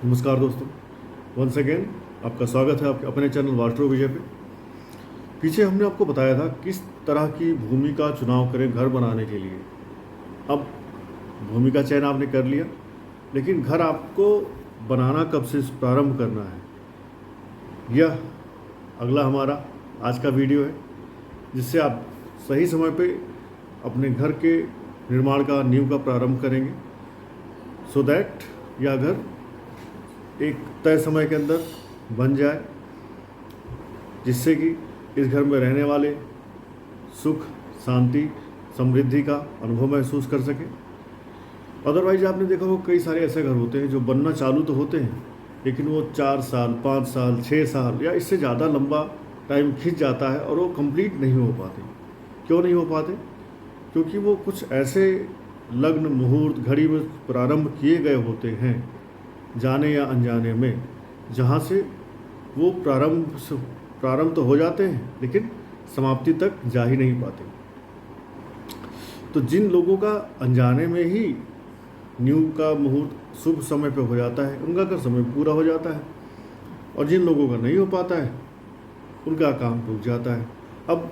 नमस्कार दोस्तों, once again आपका स्वागत है आपके अपने चैनल वास्ट्रो विजय पे। पीछे हमने आपको बताया था किस तरह की भूमि का चुनाव करें घर बनाने के लिए। अब भूमि का चयन आपने कर लिया, लेकिन घर आपको बनाना कब से प्रारंभ करना है, यह अगला हमारा आज का वीडियो है, जिससे आप सही समय पे अपने घर के निर्माण का नींव का प्रारंभ करेंगे, सो दैट यह घर एक तय समय के अंदर बन जाए, जिससे कि इस घर में रहने वाले सुख, शांति, समृद्धि का अनुभव महसूस कर सकें। अदरवाइज आपने देखा हो कई सारे ऐसे घर होते हैं जो बनना चालू तो होते हैं, लेकिन वो 4 साल, 5 साल, 6 साल या इससे ज़्यादा लंबा टाइम खिंच जाता है और वो कंप्लीट नहीं हो पाते। क्यों नहीं हो पाते? क्योंकि वो कुछ ऐसे लग्न मुहूर्त घड़ी में प्रारंभ किए गए होते हैं, जाने या अनजाने में, जहाँ से वो प्रारंभ तो हो जाते हैं लेकिन समाप्ति तक जा ही नहीं पाते। तो जिन लोगों का अनजाने में ही नींव का मुहूर्त शुभ समय पे हो जाता है, उनका का समय पूरा हो जाता है, और जिन लोगों का नहीं हो पाता है उनका काम रुक जाता है। अब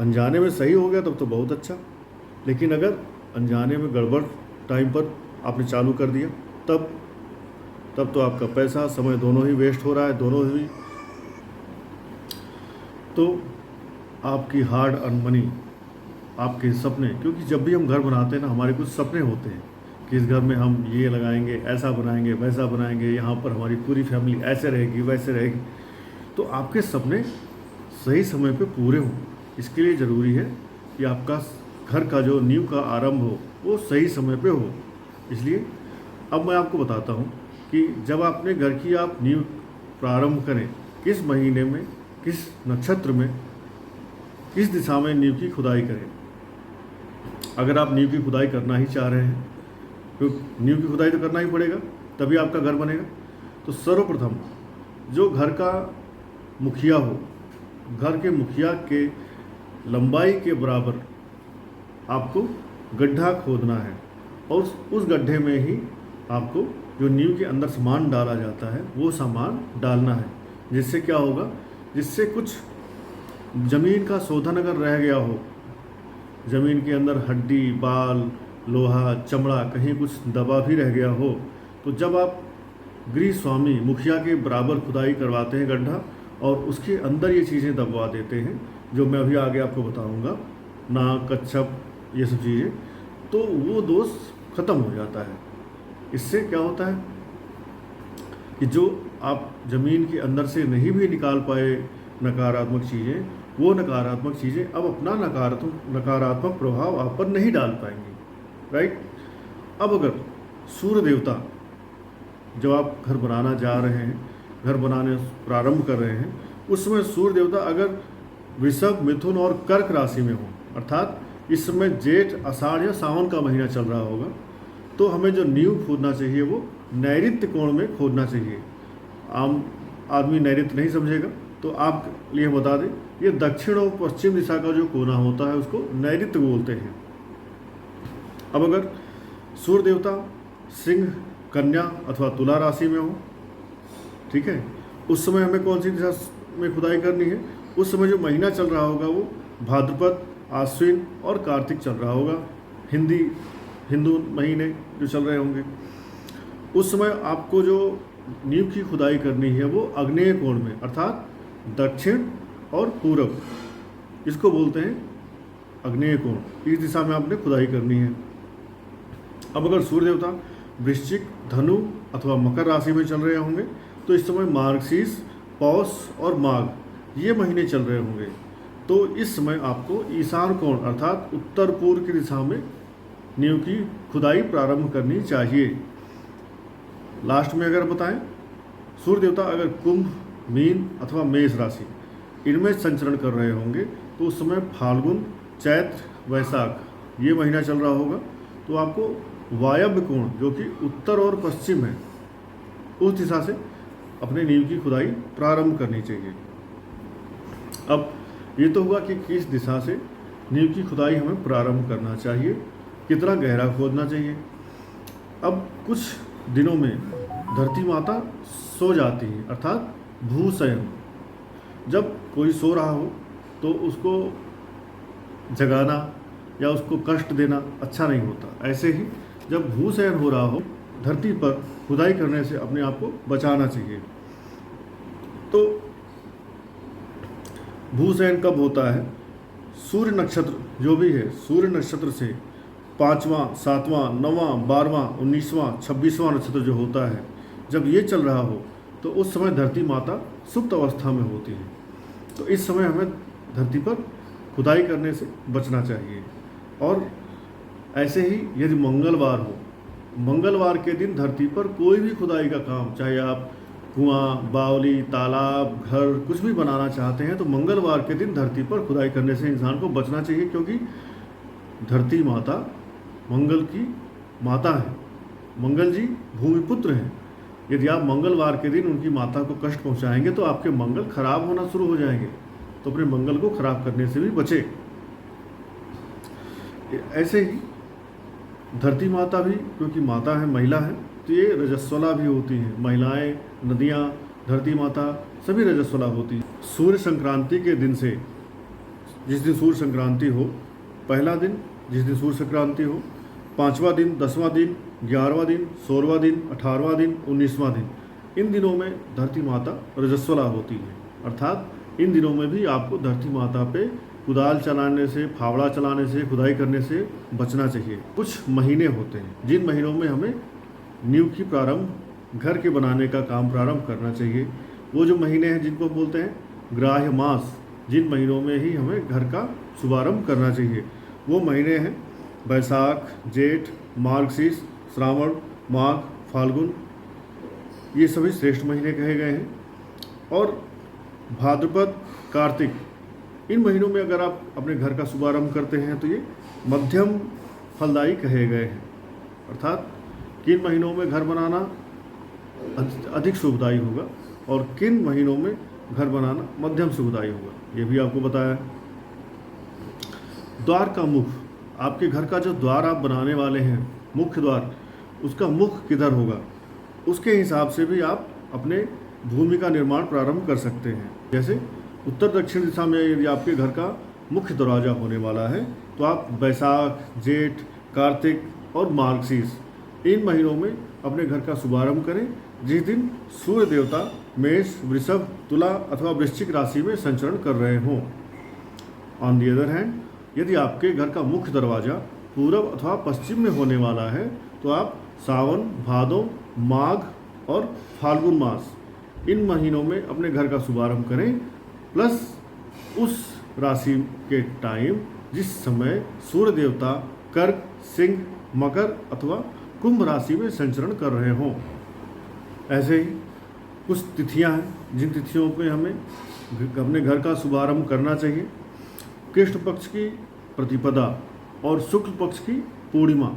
अनजाने में सही हो गया तब तो बहुत अच्छा, लेकिन अगर अनजाने में गड़बड़ टाइम पर आपने चालू कर दिया तब तो आपका पैसा समय दोनों ही वेस्ट हो रहा है, दोनों ही। तो आपकी हार्ड अर्न मनी, आपके सपने, क्योंकि जब भी हम घर बनाते हैं ना, हमारे कुछ सपने होते हैं कि इस घर में हम ये लगाएंगे, ऐसा बनाएंगे, वैसा बनाएंगे, यहाँ पर हमारी पूरी फैमिली ऐसे रहेगी, वैसे रहेगी। तो आपके सपने सही समय पे पूरे हों, इसके लिए ज़रूरी है कि आपका घर का जो नींव का आरंभ हो वो सही समय पे हो। इसलिए अब मैं आपको बताता हूँ कि जब आपने घर की आप नींव प्रारंभ करें, किस महीने में, किस नक्षत्र में, किस दिशा में नींव की खुदाई करें। अगर आप नींव की खुदाई करना ही चाह रहे हैं, तो नींव की खुदाई तो करना ही पड़ेगा, तभी आपका घर बनेगा। तो सर्वप्रथम जो घर का मुखिया हो, घर के मुखिया के लंबाई के बराबर आपको गड्ढा खोदना है, और उस गड्ढे में ही आपको जो नींव के अंदर सामान डाला जाता है वो सामान डालना है। जिससे क्या होगा, जिससे कुछ ज़मीन का शोधन अगर रह गया हो, ज़मीन के अंदर हड्डी, बाल, लोहा, चमड़ा कहीं कुछ दबा भी रह गया हो, तो जब आप गृह स्वामी मुखिया के बराबर खुदाई करवाते हैं गड्ढा, और उसके अंदर ये चीज़ें दबवा देते हैं जो मैं अभी आगे आपको बताऊंगा, नाक, कच्छप, ये सब चीज़ें, तो वो दोष खत्म हो जाता है। इससे क्या होता है कि जो आप ज़मीन के अंदर से नहीं भी निकाल पाए नकारात्मक चीज़ें, वो नकारात्मक चीज़ें अब अपना नकारात्मक प्रभाव आप पर नहीं डाल पाएंगी, राइट। अब अगर सूर्य देवता, जब आप घर बनाना जा रहे हैं, घर बनाने प्रारंभ कर रहे हैं, उस समय सूर्य देवता अगर वृषभ, मिथुन और कर्क राशि में हो, अर्थात इस समय जेठ, आषाढ़ या सावन का महीना चल रहा होगा, तो हमें जो नींव खोदना चाहिए वो नैऋत्य कोण में खोदना चाहिए। आम आदमी नैऋत्य नहीं समझेगा, तो आप लिए बता दें, ये दक्षिण और पश्चिम दिशा का जो कोना होता है उसको नैऋत्य बोलते हैं। अब अगर सूर्य देवता सिंह, कन्या अथवा तुला राशि में हो, ठीक है, उस समय हमें कौन सी दिशा में खुदाई करनी है? उस समय जो महीना चल रहा होगा वो भाद्रपद, आश्विन और कार्तिक चल रहा होगा, हिंदू महीने जो चल रहे होंगे। उस समय आपको जो नींव की खुदाई करनी है वो आग्नेय कोण में, अर्थात दक्षिण और पूरब, इसको बोलते हैं आग्नेय कोण, इस दिशा में आपने खुदाई करनी है। अब अगर सूर्य देवता वृश्चिक, धनु अथवा मकर राशि में चल रहे होंगे, तो इस समय मार्गशीर्ष, पौष और माघ ये महीने चल रहे होंगे, तो इस समय आपको ईशान कोण अर्थात उत्तर पूर्व की दिशा में नींव की खुदाई प्रारंभ करनी चाहिए। लास्ट में अगर बताएं, सूर्य देवता अगर कुंभ, मीन अथवा मेष राशि इनमें संचरण कर रहे होंगे, तो उस समय फाल्गुन, चैत्र, वैशाख ये महीना चल रहा होगा, तो आपको वायव्य कोण जो कि उत्तर और पश्चिम है, उस दिशा से अपने नींव की खुदाई प्रारंभ करनी चाहिए। अब ये तो हुआ कि किस दिशा से नींव की खुदाई हमें प्रारंभ करना चाहिए, कितना गहरा खोदना चाहिए। अब कुछ दिनों में धरती माता सो जाती है, अर्थात भूशयन। जब कोई सो रहा हो तो उसको जगाना या उसको कष्ट देना अच्छा नहीं होता। ऐसे ही जब भूशयन हो रहा हो, धरती पर खुदाई करने से अपने आप को बचाना चाहिए। तो भूशयन कब होता है? सूर्य नक्षत्र जो भी है, सूर्य नक्षत्र से 5वां, 7वां, 9वां, 12वां, 19वां, 26वां नक्षत्र जो होता है, जब ये चल रहा हो तो उस समय धरती माता सुप्त अवस्था में होती है। तो इस समय हमें धरती पर खुदाई करने से बचना चाहिए। और ऐसे ही यदि मंगलवार हो, मंगलवार के दिन धरती पर कोई भी खुदाई का काम, चाहे आप कुआं, बावली, तालाब, घर कुछ भी बनाना चाहते हैं, तो मंगलवार के दिन धरती पर खुदाई करने से इंसान को बचना चाहिए, क्योंकि धरती माता मंगल की माता है। मंगल जी भूमिपुत्र हैं। यदि आप मंगलवार के दिन उनकी माता को कष्ट पहुंचाएंगे तो आपके मंगल खराब होना शुरू हो जाएंगे। तो अपने मंगल को खराब करने से भी बचे। ऐसे ही धरती माता भी, क्योंकि माता है, महिला है, तो ये रजस्वला भी होती हैं। महिलाएं, नदियाँ, धरती माता सभी रजस्वला होती हैं। सूर्य संक्रांति के दिन से, जिस दिन सूर्य संक्रांति हो, पहला दिन जिस दिन सूर्य संक्रांति हो, 5वां दिन, 10वां दिन, 11वां दिन, 16वां दिन, 18वां दिन, 19वां दिन, इन दिनों में धरती माता रजस्वला होती है। अर्थात इन दिनों में भी आपको धरती माता पे कुदाल चलाने से, फावड़ा चलाने से, खुदाई करने से बचना चाहिए। कुछ महीने होते हैं जिन महीनों में हमें नींव की प्रारंभ, घर के बनाने का काम प्रारंभ करना चाहिए। वो जो महीने हैं जिनको बोलते हैं ग्राह्य मास, जिन महीनों में ही हमें घर का शुभारंभ करना चाहिए, वो महीने हैं बैसाख, जेठ, मार्गशीर्ष, श्रावण, माघ, फाल्गुन। ये सभी श्रेष्ठ महीने कहे गए हैं। और भाद्रपद, कार्तिक, इन महीनों में अगर आप अपने घर का शुभारंभ करते हैं तो ये मध्यम फलदायी कहे गए हैं। अर्थात किन महीनों में घर बनाना अधिक शुभदायी होगा और किन महीनों में घर बनाना मध्यम शुभदायी होगा, ये भी आपको बताया। द्वार का मुख, आपके घर का जो द्वार आप बनाने वाले हैं, मुख्य द्वार, उसका मुख किधर होगा, उसके हिसाब से भी आप अपने भूमि का निर्माण प्रारंभ कर सकते हैं। जैसे उत्तर दक्षिण दिशा में यदि आपके घर का मुख्य दरवाज़ा होने वाला है तो आप बैसाख, जेठ, कार्तिक और मार्गशीर्ष, इन महीनों में अपने घर का शुभारंभ करें, जिस दिन सूर्य देवता मेष, वृषभ, तुला अथवा वृश्चिक राशि में संचरण कर रहे हों। ऑन दी अदर हैंड, यदि आपके घर का मुख्य दरवाज़ा पूर्व अथवा पश्चिम में होने वाला है तो आप सावन, भादों, माघ और फाल्गुन मास, इन महीनों में अपने घर का शुभारंभ करें। प्लस उस राशि के टाइम जिस समय सूर्य देवता कर्क, सिंह, मकर अथवा कुंभ राशि में संचरण कर रहे हों। ऐसे ही कुछ तिथियां हैं जिन तिथियों पे हमें अपने घर का शुभारंभ करना चाहिए। कृष्ण पक्ष की प्रतिपदा और शुक्ल पक्ष की पूर्णिमा,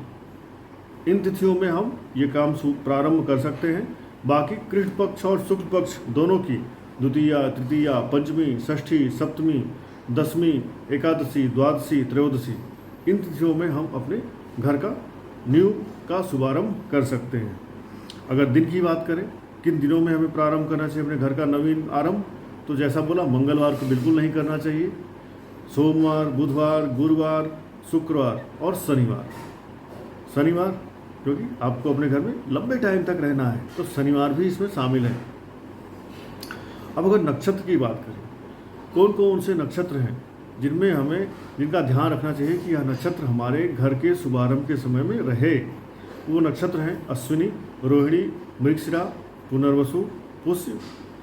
इन तिथियों में हम ये काम प्रारंभ कर सकते हैं। बाकी कृष्ण पक्ष और शुक्ल पक्ष दोनों की द्वितीया, तृतीया, पंचमी, षष्ठी, सप्तमी, दसवीं, एकादशी, द्वादशी, त्रयोदशी, इन तिथियों में हम अपने घर का नींव का शुभारंभ कर सकते हैं। अगर दिन की बात करें, किन दिनों में हमें प्रारंभ करना चाहिए अपने घर का नवीन आरंभ, तो जैसा बोला, मंगलवार को बिल्कुल नहीं करना चाहिए। सोमवार, बुधवार, गुरुवार, शुक्रवार और शनिवार। शनिवार क्योंकि आपको अपने घर में लंबे टाइम तक रहना है, तो शनिवार भी इसमें शामिल है। अब अगर नक्षत्र की बात करें, कौन कौन से नक्षत्र हैं जिनका ध्यान रखना चाहिए कि यह नक्षत्र हमारे घर के शुभारंभ के समय में रहे। वो नक्षत्र हैं अश्विनी, रोहिणी, मृगशिरा, पुनर्वसु, पुष्य,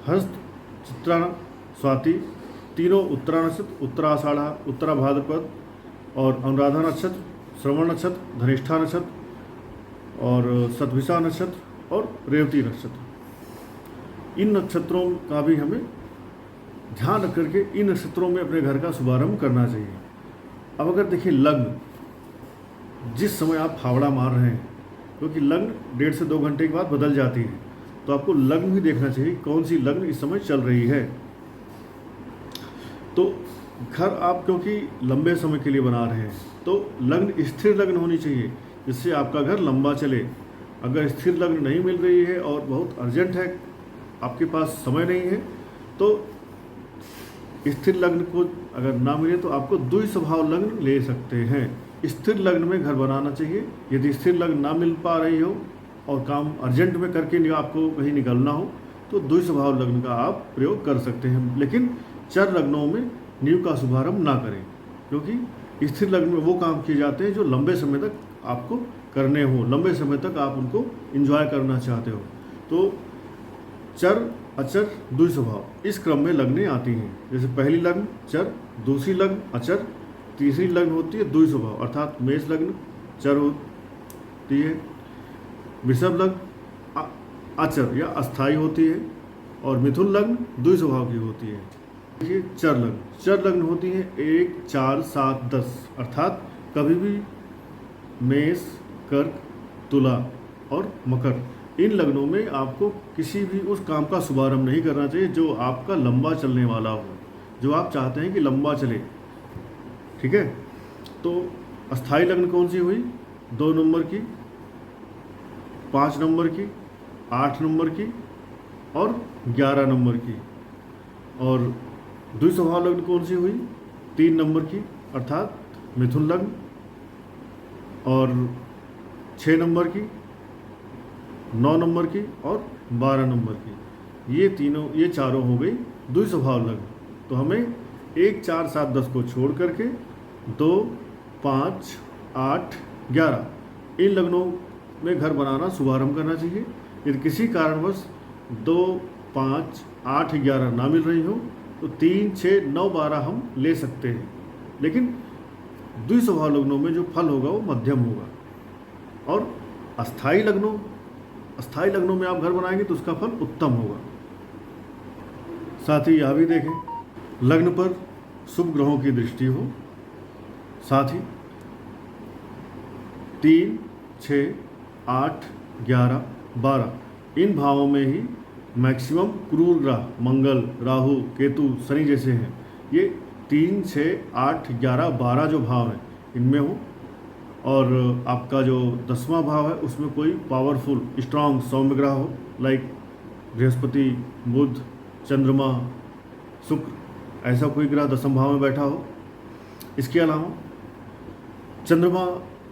हस्त, चित्रा, स्वाति, तीनों उत्तरा नक्षत्र, उत्तराषाढ़ा, उत्तरा भाद्रपद और अनुराधा नक्षत्र, श्रवण नक्षत्र, धनिष्ठा नक्षत्र और शतभिषा नक्षत्र और रेवती नक्षत्र। इन नक्षत्रों का भी हमें ध्यान रख करके इन नक्षत्रों में अपने घर का शुभारंभ करना चाहिए। अब अगर देखिए लग्न, जिस समय आप फावड़ा मार रहे हैं, क्योंकि लग्न 1.5 से 2 घंटे के बाद बदल जाती है, तो आपको लग्न भी देखना चाहिए कौन सी लग्न इस समय चल रही है। तो घर आप क्योंकि लंबे समय के लिए बना रहे हैं, तो लग्न स्थिर लग्न होनी चाहिए, जिससे आपका घर लंबा चले। अगर स्थिर लग्न नहीं मिल रही है और बहुत अर्जेंट है, आपके पास समय नहीं है, तो स्थिर लग्न को अगर ना मिले तो आपको द्वि स्वभाव लग्न ले सकते हैं। स्थिर लग्न में घर बनाना चाहिए। यदि स्थिर लग्न ना मिल पा रही हो और काम अर्जेंट में करके आपको कहीं निकलना हो तो द्वि स्वभाव लग्न का आप प्रयोग कर सकते हैं, लेकिन चर लग्नों में नींव का शुभारंभ ना करें, क्योंकि स्थिर लग्न में वो काम किए जाते हैं जो लंबे समय तक आपको करने हो, लंबे समय तक आप उनको एंजॉय करना चाहते हो। तो चर, अचर, द्वि स्वभाव इस क्रम में लगने आती हैं। जैसे पहली लग्न चर, दूसरी लग्न अचर, तीसरी लग्न होती है द्वि स्वभाव, अर्थात मेष लग्न चर होती है, वृषभ लग्न अचर या अस्थाई होती है, और मिथुन लग्न द्वि स्वभाव की होती है। देखिए चर लग्न, चर लग्न होती है 1, 4, 7, 10, अर्थात कभी भी मेष, कर्क, तुला और मकर, इन लग्नों में आपको किसी भी उस काम का शुभारंभ नहीं करना चाहिए जो आपका लंबा चलने वाला हो, जो आप चाहते हैं कि लंबा चले। ठीक है, तो अस्थाई लग्न कौन सी हुई? 2 नंबर की, 5 नंबर की, 8 नंबर की और 11 नंबर की। और द्वि स्वभाव लग्न कौन सी हुई? 3 नंबर की, अर्थात मिथुन लग्न, और 6 नंबर की, 9 नंबर की और 12 नंबर की। ये चारों हो गई द्वि स्वभाव लग्न। तो हमें 1, 4, 7, 10 को छोड़ करके 2, 5, 8, 11 इन लग्नों में घर बनाना शुभारंभ करना चाहिए। यदि किसी कारणवश 2, 5, 8, 11 ना मिल रही हो तो 3, 6, 9, 12 हम ले सकते हैं, लेकिन द्वि स्वभाव लग्नों में जो फल होगा वो मध्यम होगा। और अस्थाई लग्नों में आप घर बनाएंगे तो उसका फल उत्तम होगा। साथ ही यह भी देखें लग्न पर शुभ ग्रहों की दृष्टि हो, साथ ही 3, 6, 8, 11, 12 इन भावों में ही मैक्सिमम क्रूर ग्रह मंगल, राहु, केतु, शनि जैसे हैं, ये 3, 6, 8, 11, 12 जो भाव हैं इनमें हो। और आपका जो 10वां भाव है उसमें कोई पावरफुल स्ट्रांग सौम्य ग्रह हो, लाइक बृहस्पति, बुध, चंद्रमा, शुक्र, ऐसा कोई ग्रह 10वें भाव में बैठा हो। इसके अलावा चंद्रमा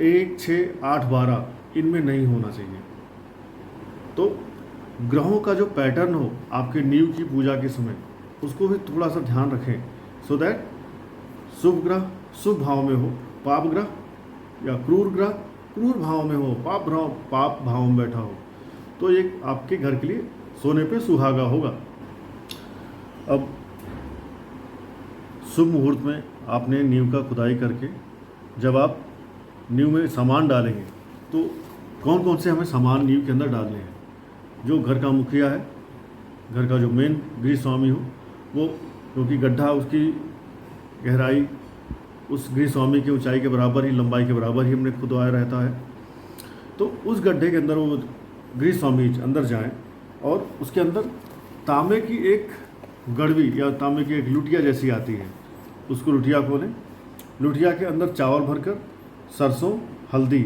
1, 6, 8, 12 इनमें नहीं होना चाहिए। तो ग्रहों का जो पैटर्न हो आपके नींव की पूजा के समय, उसको भी थोड़ा सा ध्यान रखें, सो दैट शुभ ग्रह शुभ भाव में हो, पाप ग्रह या क्रूर ग्रह क्रूर भाव में हो, पाप भाव में बैठा हो, तो ये आपके घर के लिए सोने पे सुहागा होगा। अब शुभ मुहूर्त में आपने नींव का खुदाई करके जब आप नींव में सामान डालेंगे तो कौन कौन से हमें सामान नींव के अंदर डालने हैं। जो घर का मुखिया है, घर का जो मेन गृह स्वामी हो, वो क्योंकि गड्ढा उसकी गहराई उस गृह स्वामी की ऊंचाई के बराबर ही, लंबाई के बराबर ही हमने खुदवाया रहता है, तो उस गड्ढे के अंदर वो गृह स्वामी अंदर जाएं और उसके अंदर तांबे की एक गड़वी या तांबे की एक लुटिया जैसी आती है, उसको लुटिया खोलें। लुटिया के अंदर चावल भरकर, सरसों, हल्दी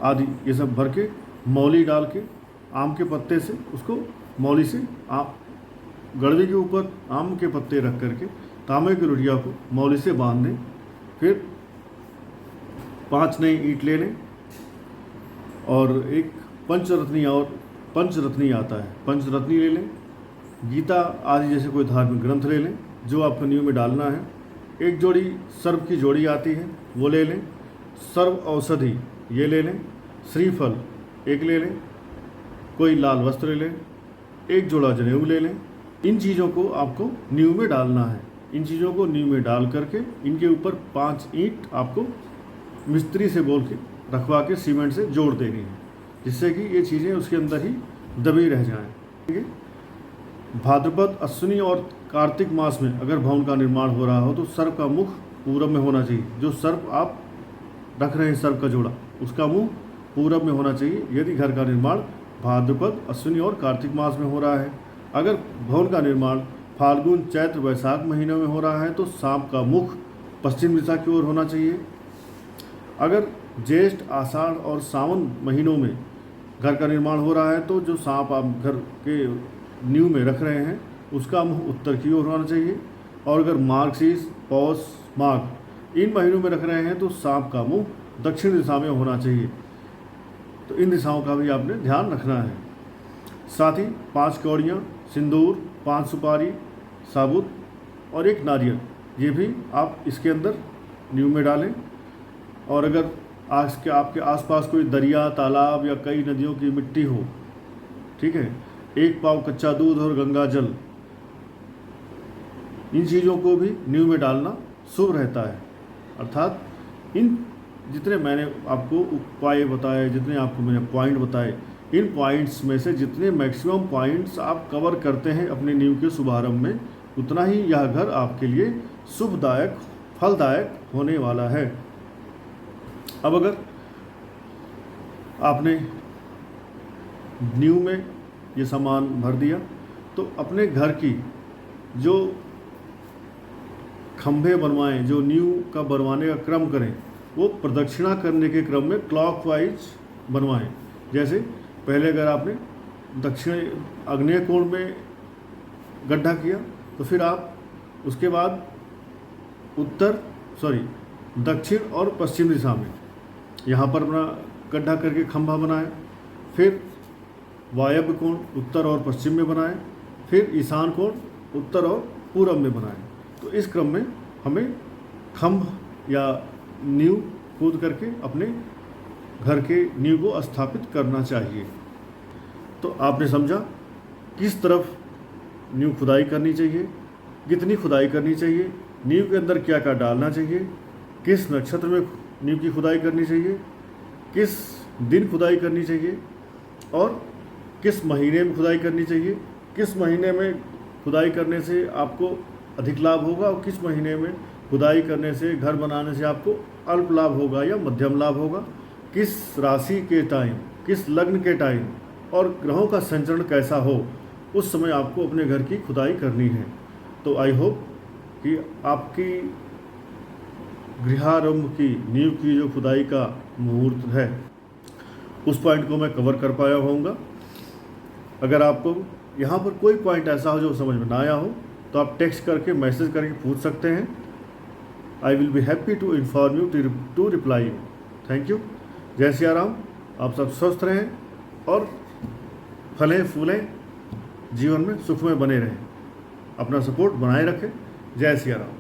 आदि ये सब भर के, मौली डाल के, आम के पत्ते से उसको मौली से गड़वी के ऊपर आम के पत्ते रख करके तांबे की लुटिया को मौली से बांध दें। फिर 5 नई ईंट ले लें और एक पंचरत्नी आता है, पंचरत्नी ले लें। गीता आदि जैसे कोई धार्मिक ग्रंथ ले लें जो आपको नींव में डालना है। एक जोड़ी सर्व की जोड़ी आती है वो ले लें। सर्व औषधि ये ले लें। श्रीफल एक ले लें। कोई लाल वस्त्र ले लें। एक जोड़ा जनेऊ ले लें। इन चीज़ों को आपको नींव में डालना है। इन चीज़ों को नींव में डाल करके इनके ऊपर 5 ईंट आपको मिस्त्री से बोल के रखवा के सीमेंट से जोड़ देनी है, जिससे कि ये चीज़ें उसके अंदर ही दबी रह जाएं। ठीक है। भाद्रपद, अश्विनी और कार्तिक मास में अगर भवन का निर्माण हो रहा हो तो सर्प का मुख पूरब में होना चाहिए। जो सर्प आप रख रहे हैं, सर्प का जोड़ा, उसका मुंह पूरब में होना चाहिए यदि घर का निर्माण भाद्रपद, अश्विनी और कार्तिक मास में हो रहा है। अगर भवन का निर्माण फाल्गुन, चैत्र, वैशाख महीनों में हो रहा है तो सांप का मुख पश्चिम दिशा की ओर होना चाहिए। अगर ज्येष्ठ, आषाढ़ और सावन महीनों में घर का निर्माण हो रहा है तो जो सांप आप घर के नींव में रख रहे हैं उसका मुंह उत्तर की ओर होना चाहिए। और अगर मार्गशीर्ष, पौष, माघ इन महीनों में रख रहे हैं तो सांप का मुंह दक्षिण दिशा में होना चाहिए। तो इन दिशाओं का भी आपने ध्यान रखना है। साथ ही 5 कौड़ियाँ, सिंदूर, 5 सुपारी साबुत और 1 नारियल, ये भी आप इसके अंदर नींव में डालें। और अगर आपके आसपास कोई दरिया, तालाब या कई नदियों की मिट्टी हो, ठीक है, 1 पाव कच्चा दूध और गंगा जल, इन चीज़ों को भी नींव में डालना शुभ रहता है। अर्थात इन जितने मैंने आपको उपाय बताए, जितने आपको मैंने पॉइंट बताए, इन पॉइंट्स में से जितने मैक्सिमम पॉइंट्स आप कवर करते हैं अपने नींव के शुभारंभ में, उतना ही यह घर आपके लिए शुभदायक, फलदायक होने वाला है। अब अगर आपने नींव में ये सामान भर दिया तो अपने घर की जो खंभे बनवाएं, जो नींव का बनवाने का क्रम करें, वो प्रदक्षिणा करने के क्रम में क्लॉकवाइज बनवाएं। जैसे पहले अगर आपने दक्षिण आग्नेय कोण में गड्ढा किया तो फिर आप उसके बाद दक्षिण और पश्चिम दिशा में यहाँ पर अपना गड्ढा करके खंभा बनाए। फिर वायव्य कोण उत्तर और पश्चिम में बनाए। फिर ईशान कोण उत्तर और पूरब में बनाए। तो इस क्रम में हमें खंभ या नींव खोद करके अपने घर के नींव को स्थापित करना चाहिए। तो आपने समझा किस तरफ नींव खुदाई करनी चाहिए, कितनी खुदाई करनी चाहिए, नींव के अंदर क्या क्या डालना चाहिए, किस नक्षत्र में नींव की खुदाई करनी चाहिए, किस दिन खुदाई करनी चाहिए और किस महीने में खुदाई करनी चाहिए, किस महीने में खुदाई करने से आपको अधिक लाभ होगा और किस महीने में खुदाई करने से, घर बनाने से आपको अल्प लाभ होगा या मध्यम लाभ होगा, किस राशि के टाइम, किस लग्न के टाइम और ग्रहों का संचरण कैसा हो, उस समय आपको अपने घर की खुदाई करनी है। तो आई होप कि आपकी गृहारंभ की नींव की जो खुदाई का मुहूर्त है उस पॉइंट को मैं कवर कर पाया होऊंगा। अगर आपको यहाँ पर कोई पॉइंट ऐसा हो जो समझ में ना आया हो तो आप टेक्स्ट करके, मैसेज करके पूछ सकते हैं। I will be happy to inform you, to reply you. Thank you. जय सिया राम। आप सब स्वस्थ रहें और फलें फूलें, जीवन में सुख में बने रहें। अपना सपोर्ट बनाए रखें। जय सिया राम।